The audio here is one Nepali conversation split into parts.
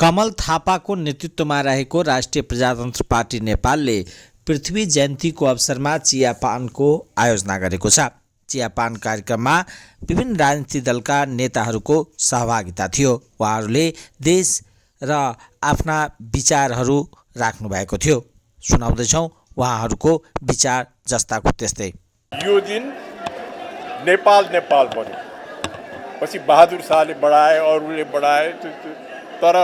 कमल थापाको नेतृत्वमा रहेको राष्ट्रिय प्रजातन्त्र पार्टी नेपालले पृथ्वी जयन्तीको अवसरमा चियापानको आयोजना गरेको छ। चियापान कार्यक्रममा विभिन्न राजनीतिक दलका नेताहरूको सहभागिता थियो। उहाँहरूले देश र आफ्ना विचारहरू राख्नु भएको थियो। सुनाउँदैछौँ उहाँहरूको विचार जस्ताको त्यस्तै। यो दिन नेपाल बन्यो, पछि बहादुर शाहले बढाए, अरूले बढाए, तर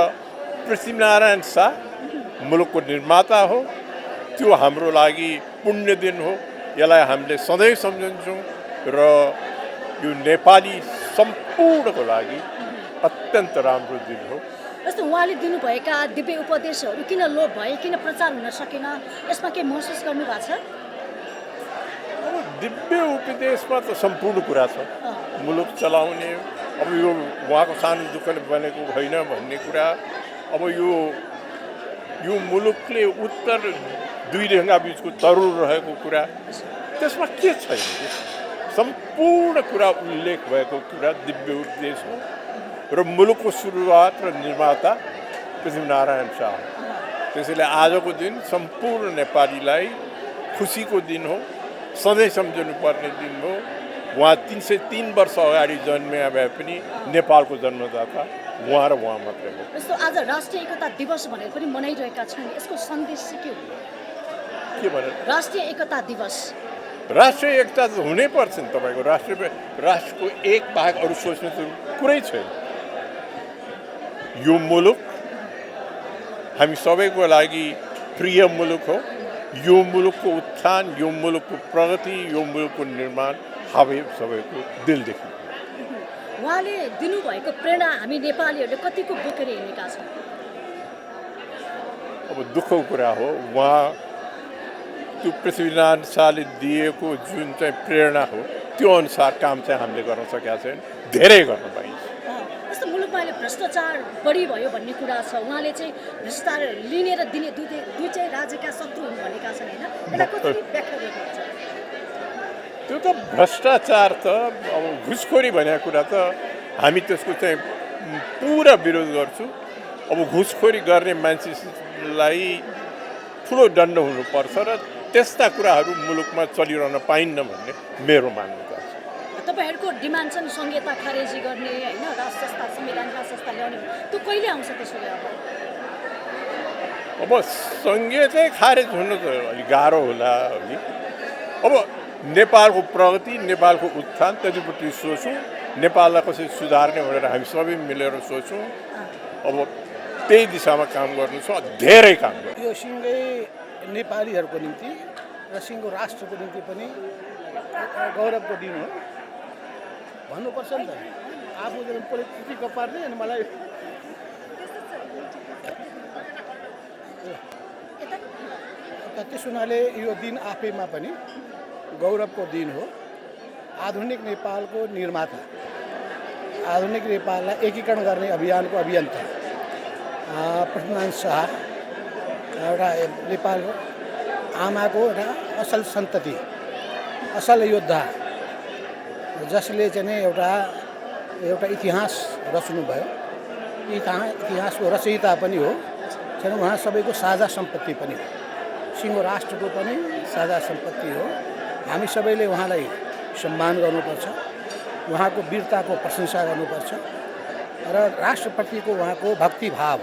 पृथ्वीनारायण शाह मुलुकको निर्माता हो। त्यो हाम्रो लागि पुण्य दिन हो। यसलाई हामीले सधैँ सम्झन्छौँ र यो नेपाली सम्पूर्णको लागि अत्यन्त राम्रो दिन हो। जस्तो उहाँले दिनुभएका दिव्य उपदेशहरू किन लोप भए, किन प्रचार हुन सकेन, यसमा के महसुस गर्नु भएको छ? अब दिव्य उपदेशमा त सम्पूर्ण कुरा छ। मुलुक चलाउने, अब यो उहाँको सानो दुःखले बनेको होइन भन्ने कुरा। अब यो मुलुकले उत्तर दुई ढङ्गा बिचको तरुल रहेको कुरा, त्यसमा के छैन? सम्पूर्ण कुरा उल्लेख भएको कुरा दिव्य उपदेश हो र मुलुकको सुरुवात र निर्माता पृथ्वीनारायण शाह। त्यसैले आजको दिन सम्पूर्ण नेपालीलाई खुसीको दिन हो, सधैँ सम्झनु पर्ने दिन हो। उहाँ 303 वर्ष अगाडि जन्मे भए पनि नेपालको जन्मदाता उहाँ र उहाँ मात्रै हो। जस्तो आज राष्ट्रिय एकता दिवस भनेर पनि मनाइरहेका छौँ, यसको सन्देश के हो? के भनेर? राष्ट्रिय एकता दिवस। राष्ट्रिय एकता त हुनै पर्छ नि। तपाईँको राष्ट्रको एक बाहेक अरू सोच्ने त कुरै छैन। यो मुलुक हामी सबैको लागि प्रिय मुलुक हो। यो मुलुकको उत्थान, यो मुलुकको प्रगति, यो मुलुकको निर्माण हामी सबैको दिलदेखि। उहाँले दिनुभएको प्रेरणा हामी नेपालीहरूले कतिको बोकेर हिँडेका छौँ? अब दुःखको कुरा हो। उहाँ त्यो पृथ्वीनारायण शाहले दिएको जुन चाहिँ प्रेरणा हो, त्यो अनुसार काम चाहिँ हामीले गर्न सकेका छैन। धेरै गर्न पाइन्छ। जस्तो मुलुकमा अहिले भ्रष्टाचार बढी भयो भन्ने कुरा छ। उहाँले चाहिँ भ्रष्टाचार लिने र दिने दुई चाहिँ राज्यका शत्रु हुन् भनेका छन्, होइन? यसलाई कसरी व्याख्या गर्नुहुन्छ? त्यो त भ्रष्टाचार त, अब घुसखोरी भनेको कुरा त हामी त्यसको चाहिँ पुरा विरोध गर्छौँ। अब घुसखोरी गर्ने मान्छेलाई ठुलो दण्ड हुनुपर्छ र त्यस्ता कुराहरू मुलुकमा चलिरहन पाइन्न भन्ने मेरो मान्यता छ। तपाईँहरूको डिमान्ड छ नि संहिता खारेजी गर्ने, होइन? राष्ट्र संस्था, संविधान संस्था ल्याउने, त्यो कहिले आउँछ? त्यसो भए अब संहिता खारेज हुनु त अलिक गाह्रो होला है। अब नेपालको प्रगति, नेपालको उत्थान त्यतिपट्टि सोचौँ। नेपाललाई कसरी सुधार्ने भनेर हामी सबै मिलेर सोचौँ। अब त्यही दिशामा काम गर्नु छ, धेरै काम गर्नु। यो सिँगै नेपालीहरूको निम्ति र सिँगो राष्ट्रको निम्ति पनि गौरवको दिन हो भन्नुपर्छ नि त। आफू पोलिटिक पार्ने अनि मलाई त्यस हुनाले यो दिन आफैमा पनि गौरवको दिन हो। आधुनिक नेपालको निर्माता, आधुनिक नेपाललाई एकीकरण गर्ने अभियानको अभियन्ता पृथ्वीनारायण शाह एउटा नेपाल आमाको एउटा असल सन्तति, असल योद्धा, जसले चाहिँ एउटा इतिहास रच्नुभयो। इतिहासको रचयिता पनि हो। उहाँ सबैको साझा सम्पत्ति पनि हो। सिङ्गो राष्ट्रको पनि साझा सम्पत्ति हो। हामी सबैले उहाँलाई सम्मान गर्नुपर्छ, उहाँको वीरताको प्रशंसा गर्नुपर्छ र राष्ट्रप्रतिको उहाँको भक्तिभाव,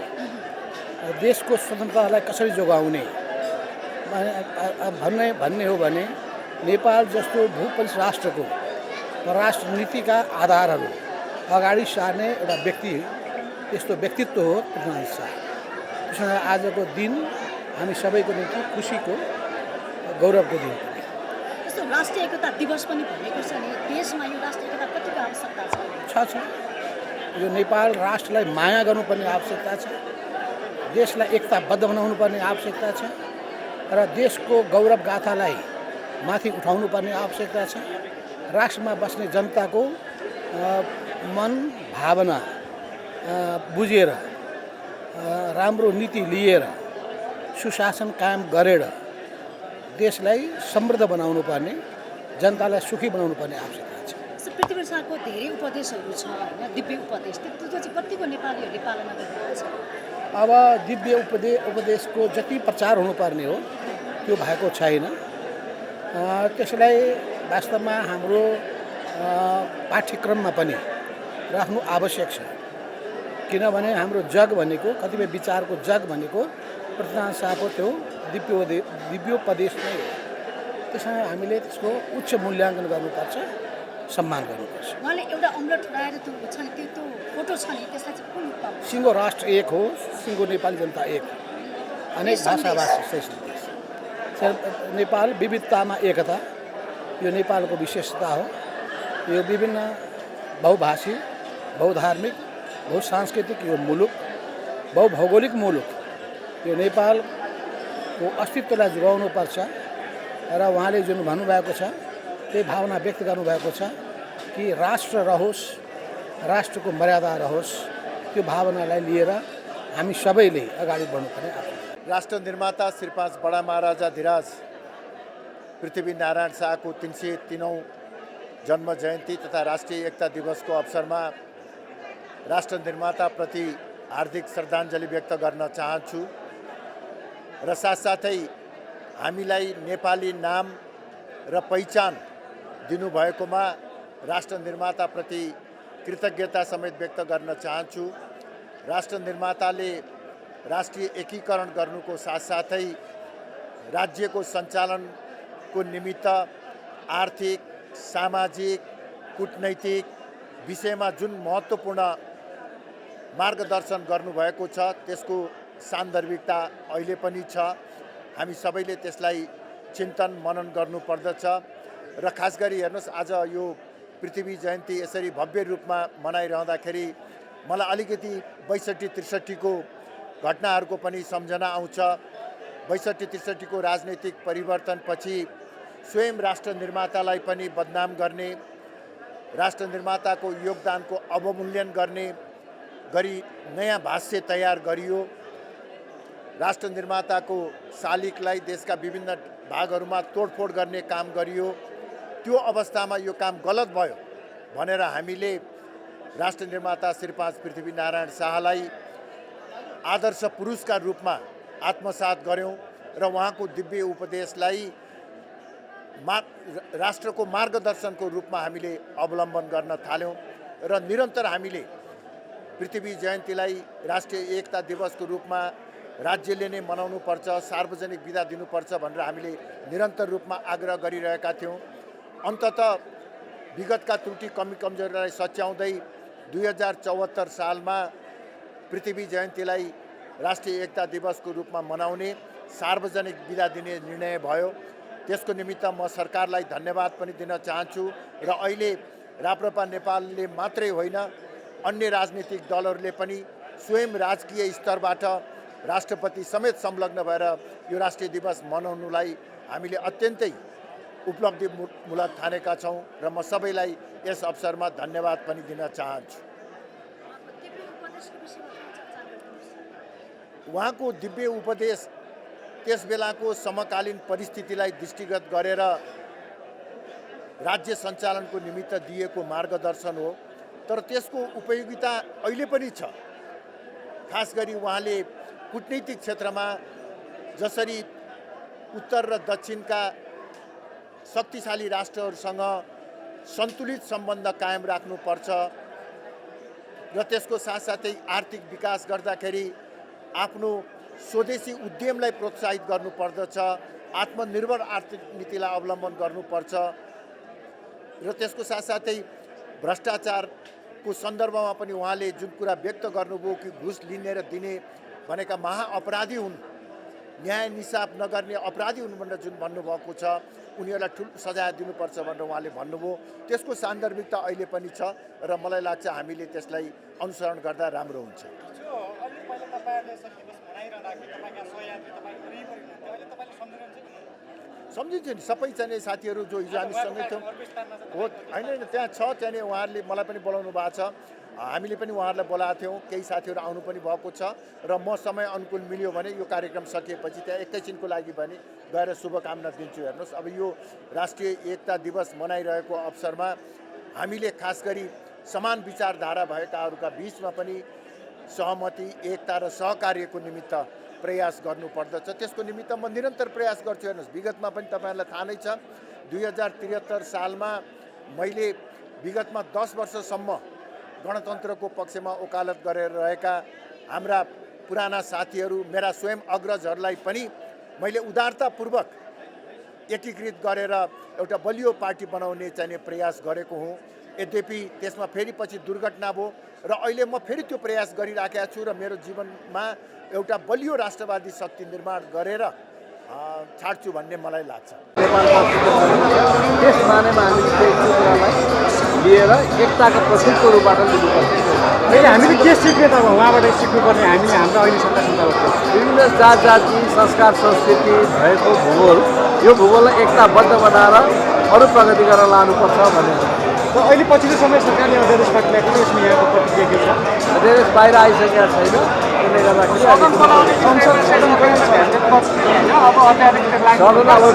देशको स्वतन्त्रतालाई कसरी जोगाउने भन्ने हो भने नेपाल जस्तो भूपरिस राष्ट्रको परराष्ट्र नीतिका आधारहरू अगाडि सार्ने एउटा व्यक्ति, त्यस्तो व्यक्तित्व हो पृथ्वीनारायण शाह। त्यसमा आजको दिन हामी सबैको निम्ति खुसीको, गौरवको दिन। जस्तो राष्ट्रिय एकता दिवस पनि भनेको छ नि, देशमा यो राष्ट्रिय एकता कतिको आवश्यकता छ? यो नेपाल राष्ट्रलाई माया गर्नुपर्ने आवश्यकता छ, देशलाई एकताबद्ध बनाउनु पर्ने आवश्यकता छ र देशको गौरव गाथालाई माथि उठाउनु पर्ने आवश्यकता छ। राष्ट्रमा बस्ने जनताको मन भावना बुझेर, राम्रो नीति लिएर, सुशासन कायम गरेर देशलाई समृद्ध बनाउनु पर्ने, जनतालाई सुखी बनाउनु पर्ने आवश्यकता छ। पृथ्वी शाहको धेरै उपदेशहरू छ, होइन? दिव्य उपदेश, त्यो चाहिँ कतिको नेपालीहरूले पालना गरिरहेको छ? अब दिव्य उपदेशको जति प्रचार हुनुपर्ने हो त्यो भएको छैन। त्यसलाई वास्तवमा हाम्रो पाठ्यक्रममा पनि राख्नु आवश्यक छ, किनभने हाम्रो जग भनेको कतिपय विचारको जग भनेको प्रतिनाथ शाहको त्यो दिव्योपदेश नै हो। त्यसमा हामीले त्यसको उच्च मूल्याङ्कन गर्नुपर्छ, सम्मान गर्नुपर्छ। उहाँले एउटा अम्लट उडाएर त्यो छ नि त्यो फोटो छ नि त्यसलाई चाहिँ कुन रूपमा हो? सिङ्गो राष्ट्र एक हो, सिङ्गो नेपाली जनता एक हो, अनेक भाषाभाषी सही सन्देश। नेपाल विविधतामा एकता, यो नेपालको विशेषता हो। यो विभिन्न बहुभाषी, बहुधार्मिक, बहुसांस्कृतिक यो मुलुक, बहुभौगोलिक मुलुक, यो नेपालको अस्तित्वलाई जोगाउनुपर्छ। र उहाँले जुन भन्नुभएको छ त्यही भावना व्यक्त गर्नुभएको छ कि राष्ट्र रहोस्, राष्ट्रको मर्यादा रहोस्, त्यो भावनालाई लिएर हामी सबैले अगाडि बढ्नुपर्ने आवश्यक। राष्ट्र निर्माता श्री 5 बडा महाराजा धिराज पृथ्वीनारायण शाहको 303औं जन्म जयन्ती तथा राष्ट्रिय एकता दिवसको अवसरमा राष्ट्र निर्माताप्रति हार्दिक श्रद्धाञ्जली व्यक्त गर्न चाहन्छु र साथसाथै हामीलाई नेपाली नाम र पहिचान दिनुभएकोमा राष्ट्र निर्माताप्रति कृतज्ञता समेत व्यक्त गर्न चाहन्छु। राष्ट्र निर्माताले राष्ट्रिय एकीकरण गर्नुको साथसाथै राज्यको सञ्चालनको निमित्त आर्थिक, सामाजिक, कूटनैतिक विषयमा जुन महत्त्वपूर्ण मार्गदर्शन गर्नुभएको छ त्यसको सान्दर्भिकता अहिले पनि छ। हामी सबैले त्यसलाई चिन्तन मनन गर्नुपर्दछ र खास गरी हेर्नुहोस्, आज यो पृथ्वी जयन्ती यसरी भव्य रूपमा मनाइरहँदाखेरि मलाई अलिकति 62-63 को घटनाहरूको पनि सम्झना आउँछ। 62-63 को राजनैतिक परिवर्तनपछि स्वयं राष्ट्र निर्मातालाई पनि बदनाम गर्ने, राष्ट्र निर्माताको योगदानको अवमूल्यन गर्ने गरी नयाँ भाष्य तयार गरियो। राष्ट्र निर्माताको शालिगलाई देशका विभिन्न भागहरूमा तोडफोड गर्ने काम गरियो। त्यो अवस्थामा यो काम गलत भयो भनेर हामीले राष्ट्र निर्माता श्री 5 पृथ्वीनारायण शाहलाई आदर्श पुरुषका रूपमा आत्मसात गऱ्यौँ र उहाँको दिव्य उपदेशलाई राष्ट्रको मार्गदर्शनको रूपमा हामीले अवलम्बन गर्न थाल्यौँ र निरन्तर हामीले पृथ्वी जयन्तीलाई राष्ट्रिय एकता दिवसको रूपमा राज्यले नै मनाउनुपर्छ, सार्वजनिक बिदा दिनुपर्छ भनेर हामीले निरन्तर रूपमा आग्रह गरिरहेका थियौँ। अन्ततः विगतका त्रुटि कमजोरीलाई सच्याउँदै 2074 सालमा पृथ्वी जयन्तीलाई राष्ट्रिय एकता दिवसको रूपमा मनाउने, सार्वजनिक बिदा दिने निर्णय भयो। त्यसको निमित्त म सरकारलाई धन्यवाद पनि दिन चाहन्छु र अहिले राप्रपा नेपालले मात्रै होइन अन्य राजनीतिक दलहरूले पनि स्वयं राजकीय स्तरबाट राष्ट्रपति समेत संलग्न भएर यो राष्ट्रिय दिवस मनाउनुलाई हामीले अत्यन्तै उपलब्धिमूलक ठानेका छौँ र म सबैलाई यस अवसरमा धन्यवाद पनि दिन चाहन्छु। उहाँको दिव्य उपदेश त्यस बेलाको समकालीन परिस्थितिलाई दृष्टिगत गरेर राज्य सञ्चालनको निमित्त दिएको मार्गदर्शन हो, तर त्यसको उपयोगिता अहिले पनि छ। खास गरी उहाँले कूटनीतिक क्षेत्रमा जसरी उत्तर र दक्षिणका शक्तिशाली राष्ट्रहरूसँग सन्तुलित सम्बन्ध कायम राख्नुपर्छ र त्यसको साथसाथै आर्थिक विकास गर्दाखेरि आफ्नो स्वदेशी उद्यमलाई प्रोत्साहित गर्नुपर्दछ, आत्मनिर्भर आर्थिक नीतिलाई अवलम्बन गर्नुपर्छ र त्यसको साथसाथै भ्रष्टाचारको सन्दर्भमा पनि उहाँले जुन कुरा व्यक्त गर्नुभयो कि घुस लिने र दिने भनेका महाअपराधी हुन्, न्याय निसाफ नगर्ने अपराधी हुन् भनेर जुन भन्नुभएको छ, उनीहरूलाई ठुलो सजाय दिनुपर्छ भनेर उहाँले भन्नुभयो। त्यसको सान्दर्भिकता अहिले पनि छ र मलाई लाग्छ हामीले त्यसलाई अनुसरण गर्दा राम्रो हुन्छ। सम्झिन्छ नि सबै चाहिँ साथीहरू जो हिजो हामी सँगै थियौँ हो, होइन त्यहाँ छ, त्यहाँनिर उहाँहरूले मलाई पनि बोलाउनु भएको छ, हामीले पनि उहाँहरूलाई बोलाएको थियौँ, केही साथीहरू आउनु पनि भएको छ र म समय अनुकूल मिल्यो भने यो कार्यक्रम सकिएपछि त्यहाँ एकैछिनको लागि पनि गएर शुभकामना दिन्छु। हेर्नुहोस्, अब यो राष्ट्रिय एकता दिवस मनाइरहेको अवसरमा हामीले खास गरी समान विचारधारा भएकाहरूका बिचमा पनि सहमति, एकता र सहकार्यको निमित्त प्रयास गर्नुपर्दछ। त्यसको निमित्त म निरन्तर प्रयास गर्छु। हेर्नुहोस्, विगतमा पनि तपाईँहरूलाई थाहा नै छ, 2073 सालमा मैले विगतमा 10 वर्षसम्म गणतन्त्रको पक्षमा वकालत गरेर रहेका हाम्रा पुराना साथीहरू, मेरा स्वयं अग्रजहरूलाई पनि मैले उदारतापूर्वक एकीकृत गरेर एउटा बलियो पार्टी बनाउने चाहिने प्रयास गरेको हुँ। यद्यपि त्यसमा फेरि पछि दुर्घटना भयो र अहिले म फेरि त्यो प्रयास गरिराखेको छु र मेरो जीवनमा एउटा बलियो राष्ट्रवादी शक्ति निर्माण गरेर छाड्छु भन्ने मलाई लाग्छ। त्यस मानेमा हामीले चाहिँ त्यो कुरालाई लिएर एकताको प्रतीकको रूपबाट लिनुपर्छ। हामीले के सिक्ने त अब उहाँबाट सिक्नुपर्ने हामीले हाम्रो अहिले सत्ता सञ्चालक विभिन्न जात जाति संस्कार संस्कृति भएको भूगोल, यो भूगोललाई एकताबद्ध बनाएर अरू प्रगति गरेर लानुपर्छ भनेर। र अहिले पछिल्लो समय सरकारले अध्यादेश पारित गरेको यसमा यहाँको प्रतिक्रिया के छ? अध्यादेश बाहिर आइसकेका छैन, त्यसले गर्दाखेरि सदन अब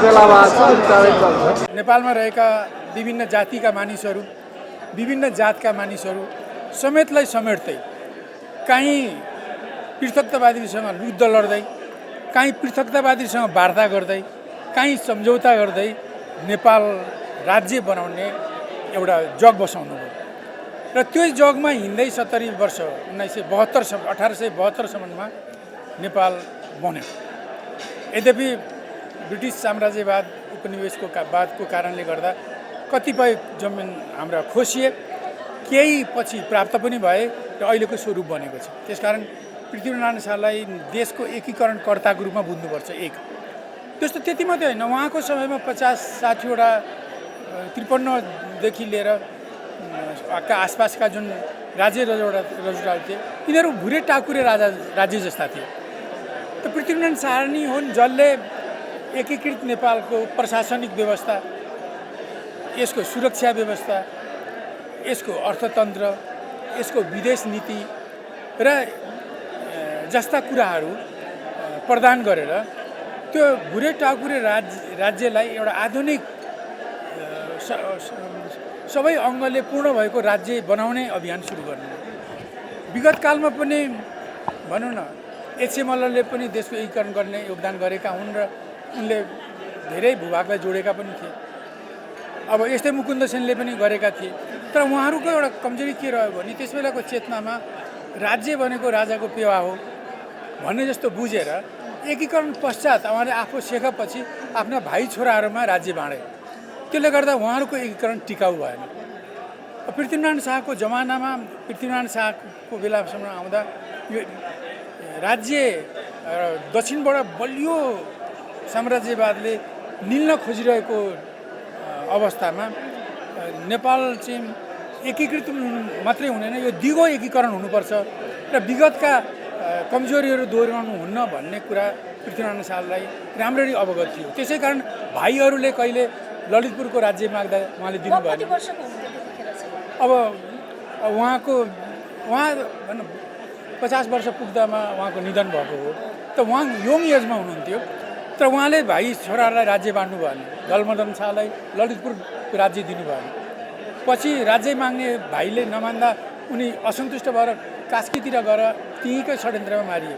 बेलामा छ, चाँडै चल्छ। नेपालमा रहेका विभिन्न जातिका मानिसहरू, विभिन्न जातका मानिसहरू समेतलाई समेट्दै काहीँ पृथकतावादीसँग युद्ध लड्दै, काहीँ पृथकतावादीसँग वार्ता गर्दै, काहीँ सम्झौता गर्दै नेपाल राज्य बनाउने एउटा जग बसाउनु भयो र त्यो जगमा हिँड्दै 70 वर्ष 1872सम्ममा नेपाल बन्यो। यद्यपि ब्रिटिस साम्राज्यवाद उपनिवेशको वादको कारणले गर्दा कतिपय जमिन हाम्रा खोसिए, केही पछि प्राप्त पनि भए र अहिलेको स्वरूप बनेको छ। त्यसकारण पृथ्वीनारायण शाहलाई देशको एकीकरणकर्ताको रूपमा बुझ्नुपर्छ। एक त्यस्तो त्यति मात्रै होइन, उहाँको समयमा 50-60वटा 53देखि लिएर आसपासका जुन राज्य रजौटा थिए, यिनीहरू भुरे टाकुरे राज्य जस्ता थिए। त पृथ्वीनारायण शाह नै हुन् जसले एकीकृत नेपालको प्रशासनिक व्यवस्था, यसको सुरक्षा व्यवस्था, यसको अर्थतन्त्र, यसको विदेश नीति र जस्ता कुराहरू प्रदान गरेर त्यो भुरे टाकुरे राज्यलाई एउटा आधुनिक सबै अङ्गले पूर्ण भएको राज्य बनाउने अभियान सुरु गर्नु। विगत कालमा पनि भनौँ न, एचए मल्लले पनि देशको एकीकरण गर्ने योगदान गरेका हुन् र उनले धेरै भूभागलाई जोडेका पनि थिए। अब यस्तै मुकुन्द सेनले पनि गरेका थिए। तर उहाँहरूको एउटा कमजोरी के रह्यो भने त्यस बेलाको चेतनामा राज्य भनेको राजाको पेवा हो भन्ने जस्तो बुझेर एकीकरण पश्चात उहाँले आफू सेकेपछि आफ्ना भाइ छोराहरूमा राज्य बाँडे। त्यसले गर्दा उहाँहरूको एकीकरण टिकाउ भएन। पृथ्वीनारायण शाहको जमानामा, पृथ्वीनारायण शाहको बेलासम्म आउँदा यो राज्य दक्षिणबाट बलियो साम्राज्यवादले निल्न खोजिरहेको अवस्थामा नेपाल चाहिँ एकीकृत मात्रै हुँदैन, यो दिगो एकीकरण हुनुपर्छ र विगतका कमजोरीहरू दोहोऱ्याउनु हुन्न भन्ने कुरा पृथ्वीनारायण शाहलाई राम्ररी अवगत थियो। त्यसै कारण भाइहरूले कहिले ललितपुरको राज्य माग्दा उहाँले दिनुभयो। अब उहाँ 50 वर्ष पुग्दामा उहाँको निधन भएको हो। त उहाँ यङ एजमा हुनुहुन्थ्यो, तर उहाँले भाइ छोराहरूलाई राज्य बाँड्नु भएन। जलमदन शाहलाई ललितपुरको राज्य दिनु भएन। पछि राज्य माग्ने भाइले नमान्दा उनी असन्तुष्ट भएर कास्कीतिर गएर त्यहीँकै षड्यन्त्रमा मारिए।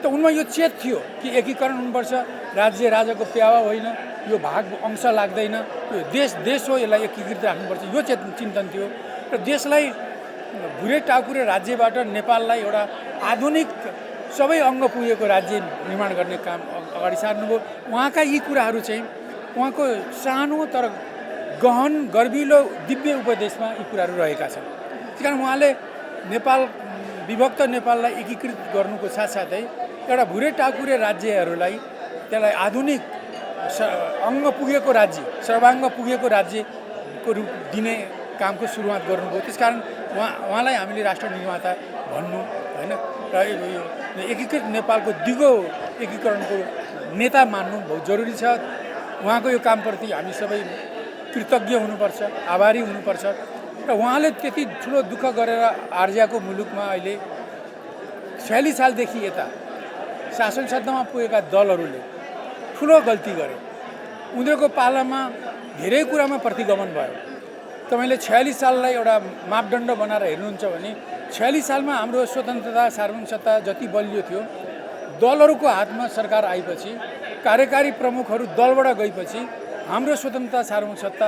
त उनमा यो चेत थियो कि एकीकरण हुनुपर्छ, राज्य राजाको प्यावा होइन, यो भाग अंश लाग्दैन, यो देश हो, यसलाई एकीकृत राख्नुपर्छ, यो चिन्तन थियो। र देशलाई भुरे टाकुरे राज्यबाट नेपाललाई एउटा आधुनिक सबै अङ्ग पुगेको राज्य निर्माण गर्ने काम अगाडि सार्नुभयो। उहाँका यी कुराहरू चाहिँ उहाँको सानो तर गहन गर्विलो दिव्य उपदेशमा यी कुराहरू रहेका छन्। त्यस कारण उहाँले विभक्त नेपाललाई एकीकृत गर्नुको साथसाथै एउटा भुरे टाकुरे राज्यहरूलाई त्यसलाई आधुनिक अङ्ग पुगेको राज्य, सर्वाङ्ग पुगेको राज्यको रूप दिने कामको सुरुवात गर्नुभयो। त्यसकारण उहाँलाई हामीले राष्ट्र निर्माता भन्नु होइन र यो एकीकृत नेपालको दिगो एकीकरणको नेता मान्नु बहुत जरुरी छ। उहाँको यो कामप्रति हामी सबै कृतज्ञ हुनुपर्छ, आभारी हुनुपर्छ। र उहाँले त्यति ठुलो दुःख गरेर आर्जियाको मुलुकमा अहिले 46 सालदेखि यता शासन सत्तामा पुगेका दलहरूले ठुलो गल्ती गरे। उनीहरूको पालामा धेरै कुरामा प्रतिगमन भयो। तपाईँले 46 साललाई एउटा मापदण्ड बनाएर हेर्नुहुन्छ भने 46 सालमा हाम्रो स्वतन्त्रता सार्वभौमिक सत्ता जति बलियो थियो, दलहरूको हातमा सरकार आएपछि, कार्यकारी प्रमुखहरू दलबाट गएपछि हाम्रो स्वतन्त्रता सार्वभौमिक सत्ता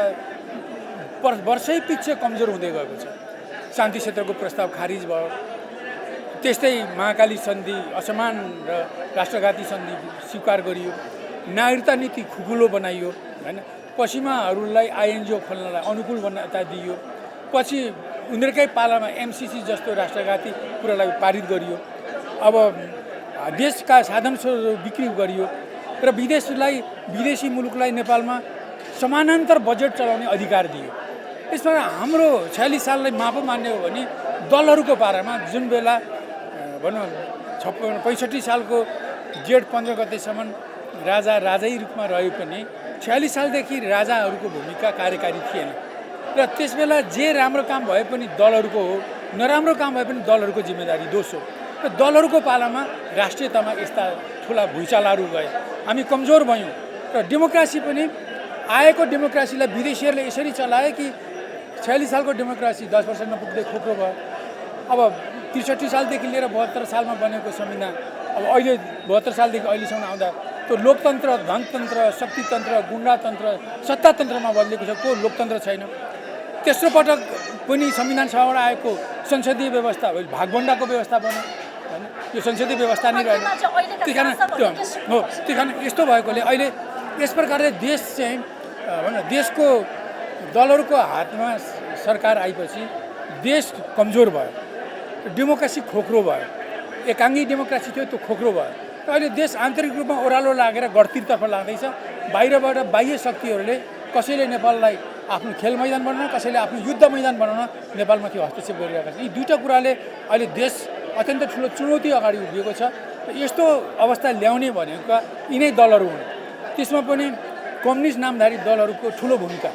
वर्षै पछि कमजोर हुँदै गएको छ। शान्ति क्षेत्रको प्रस्ताव खारिज भयो, त्यस्तै महाकाली सन्धि असमान र राष्ट्रघाती सन्धि स्वीकार गरियो, नागरिकता नीति खुकुलो बनाइयो हैन, पश्चिमाहरूलाई आइएनजिओ खोल्नलाई अनुकूल बनाता दिइयो, पछि उनीहरूकै पालामा एमसिसी जस्तो राष्ट्रघाती कुरालाई पारित गरियो। अब देशका साधन स्रोतहरू बिक्री गरियो र विदेशी मुलुकलाई नेपालमा समानान्तर बजेट चलाउने अधिकार दियो। यसमा हाम्रो 46 साललाई मापो मान्ने हो भने दलहरूको पारामा जुन बेला भनौँ 65 सालको जेठ 15 गतेसम्म राजै रूपमा रहे पनि 46 सालदेखि राजाहरूको भूमिका कार्यकारी थिएन र त्यसबेला जे राम्रो काम भए पनि दलहरूको हो, नराम्रो काम भए पनि दलहरूको जिम्मेदारी दोष हो। र दलहरूको पालामा राष्ट्रियतामा यस्ता ठुला भुइँचालोहरू गए, हामी कमजोर भयौँ र डेमोक्रेसी पनि आएको डेमोक्रेसीलाई विदेशीहरूले यसरी चलाए कि 46 सालको डेमोक्रेसी 10 वर्ष नपुग्दै खोक्रो भयो। अब 63 सालदेखि लिएर 72 सालमा बनेको संविधान अब अहिले 72 सालदेखि अहिलेसम्म आउँदा त्यो लोकतन्त्र, धनतन्त्र, शक्तितन्त्र, गुन्डातन्त्र, सत्तातन्त्रमा बदलेको छ, को लोकतन्त्र छैन। तेस्रो पटक पनि संविधान सभाबाट आएको संसदीय व्यवस्था भागभण्डाको व्यवस्था बन्यो हैन, यो संसदीय व्यवस्था नै रहेन। त्यही कारण यस्तो भएकोले अहिले यस प्रकारले देश चाहिँ देशको दलहरूको हातमा सरकार आएपछि देश कमजोर भयो, डेमोक्रेसी खोक्रो भयो, एकाङ्गी डेमोक्रेसी थियो त्यो खोक्रो भयो। र अहिले देश आन्तरिक रूपमा ओह्रालो लागेर गढतिरतर्फ लाग्दैछ। बाहिरबाट बाह्य शक्तिहरूले कसैले नेपाललाई आफ्नो खेल मैदान बनाउन, कसैले आफ्नो युद्ध मैदान बनाउन नेपालमाथि हस्तक्षेप गरिरहेका छन्। यी दुईवटा कुराले अहिले देश अत्यन्त ठुलो चुनौती अगाडि उभिएको छ। यस्तो अवस्था ल्याउने भनेका यिनै दलहरू हुन्। त्यसमा पनि कम्युनिस्ट नामधारी दलहरूको ठुलो भूमिका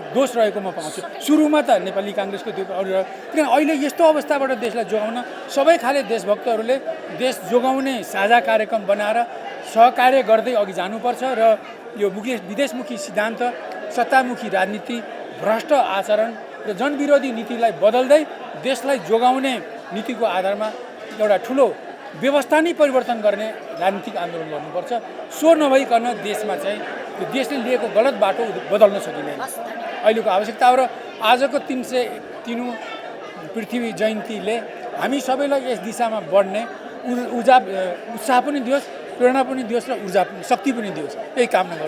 दोष रहेको म पाउँछु। सुरुमा त नेपाली काङ्ग्रेसको त्यो अरू, किन अहिले यस्तो अवस्थाबाट देशलाई जोगाउन सबै खाले देशभक्तहरूले देश जोगाउने साझा कार्यक्रम बनाएर सहकार्य गर्दै अघि जानुपर्छ र यो विदेशमुखी सिद्धान्त, सत्तामुखी राजनीति, भ्रष्ट आचरण र जनविरोधी नीतिलाई बदल्दै देशलाई जोगाउने नीतिको आधारमा एउटा ठुलो व्यवस्था नै परिवर्तन गर्ने राजनीतिक आन्दोलन गर्नुपर्छ। सो नभइकन देशमा चाहिँ यो देशले लिएको गलत बाटो बदल्न सकिँदैन। अहिलेको आवश्यकता हो र आजको 303औं पृथ्वी जयन्तीले हामी सबैलाई यस दिशामा बढ्ने उत्साह पनि दियोस्, प्रेरणा पनि दियोस् र ऊर्जा शक्ति पनि दियोस्, यही कामना गर्छु।